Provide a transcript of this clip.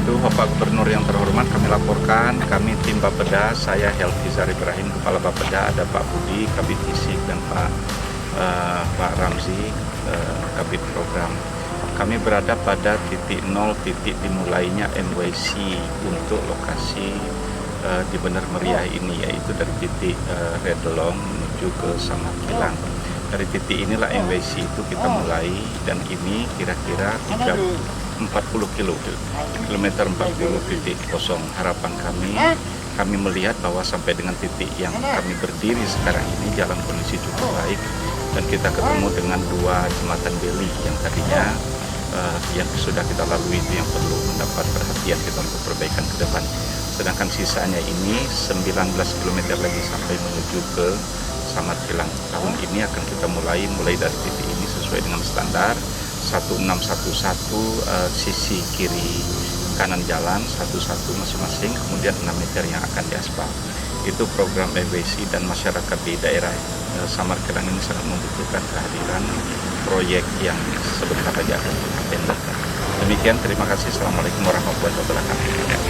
wabarakatuh. Bapak Gubernur yang terhormat, kami laporkan, kami tim Bapeda, saya Helvi Zahar Ibrahim, Kepala Bapeda, ada Pak Budi, Kabid Fisik, dan Pak Ramzi, Kabid Program. Kami berada pada titik 0, titik dimulainya MWC untuk lokasi di Bener Meriah ini, yaitu dari titik Redlong menuju ke Samakhilang. Dari titik inilah MWC itu kita mulai, dan ini kira-kira 40 kilometer 40.0. Harapan kami melihat bahwa sampai dengan titik yang kami berdiri sekarang ini jalan kondisi cukup baik, dan kita ketemu dengan 2 jembatan beli yang tadinya yang sudah kita lalui itu yang perlu mendapat perhatian kita untuk perbaikan ke depan. Sedangkan sisanya ini 19 km lagi sampai menuju ke Samakhilang. Tahun ini akan kita mulai dari titik ini sesuai dengan standar 1611 sisi kiri kanan jalan satu-satu masing-masing, kemudian 6 meter yang akan diaspal. Itu program MWC, dan masyarakat di daerah Samakhilang ini sangat membutuhkan kehadiran proyek yang sebentar saja akan kita tenderkan. Demikian, terima kasih. Assalamualaikum warahmatullahi wabarakatuh.